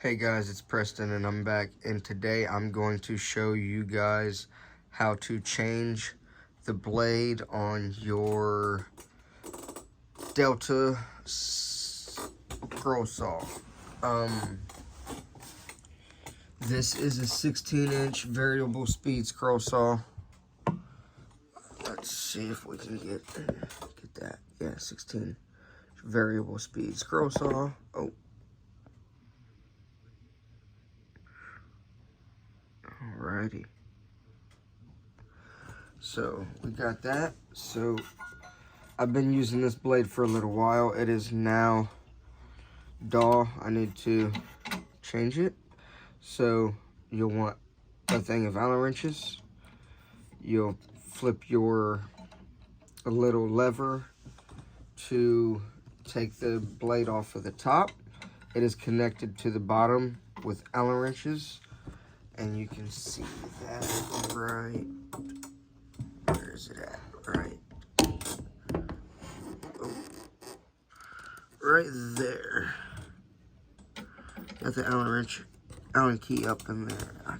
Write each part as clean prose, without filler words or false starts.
Hey guys, it's Preston and I'm back, and today I'm going to show you guys how to change the blade on your Delta scroll saw. This is a 16-inch variable speed scroll saw. Let's see if we can get that. Yeah, 16 variable speed scroll saw. Oh. Alrighty. So we got that. So I've been using this blade for a little while. It is now dull. I need to change it. So you'll want a thing of Allen wrenches. You'll flip your little lever to take the blade off of the top. It is connected to the bottom with Allen wrenches. And you can see that right, where is it at? Right, oh, right there. Got the Allen key up in there. I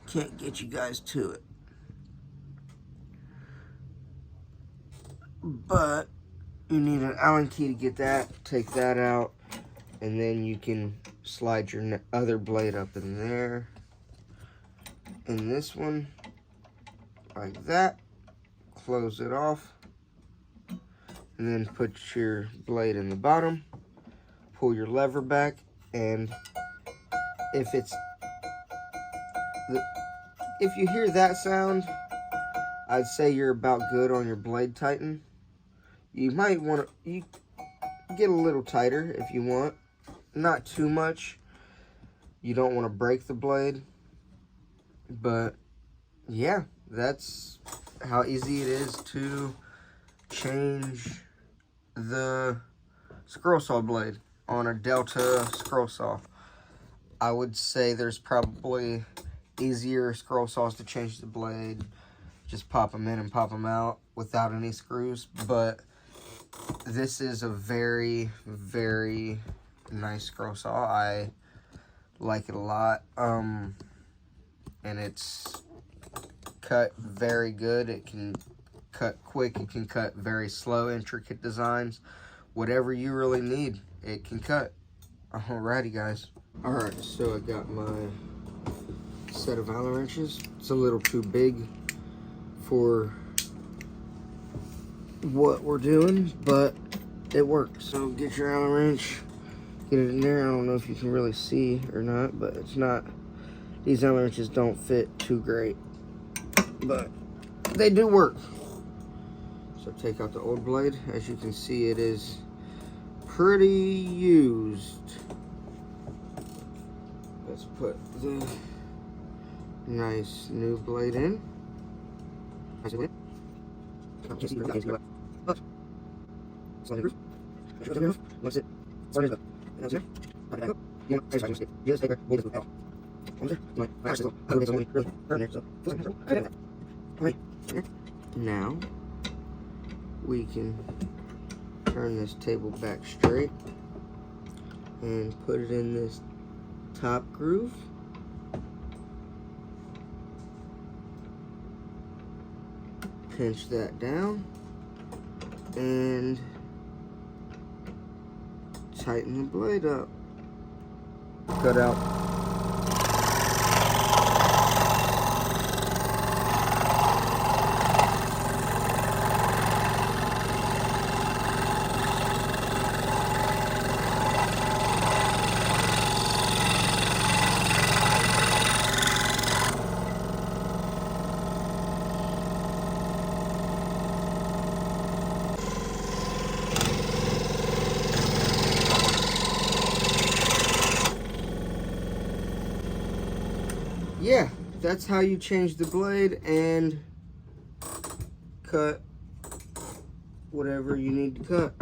can't get you guys to it. But you need an Allen key to get that, take that out, and then you can slide your other blade up in there. And this one, like that. Close it off. And then put your blade in the bottom. Pull your lever back. And if you hear that sound, I'd say you're about good on your blade tighten. You might want to get a little tighter if you want. Not too much. You don't want to break the blade. But yeah, that's how easy it is to change the scroll saw blade on a Delta scroll saw. I would say there's probably easier scroll saws to change the blade. Just pop them in and pop them out without any screws. But this is a very, very nice scroll saw. I like it a lot. And it's cut very good. It can cut quick. It can cut very slow, intricate designs. Whatever you really need, it can cut. Alrighty, guys. Alright, so I got my set of Allen wrenches. It's a little too big for what we're doing, but it works. So get your Allen wrench, get it in there. I don't know if you can really see or not, but it's not, these Allen wrenches don't fit too great, but they do work. So take out the old blade. As you can see, it is pretty used. Let's put the nice new blade in. Now we can turn this table back straight and put it in this top groove. Pinch that down and tighten the blade up. Cut out. Yeah, that's how you change the blade and cut whatever you need to cut.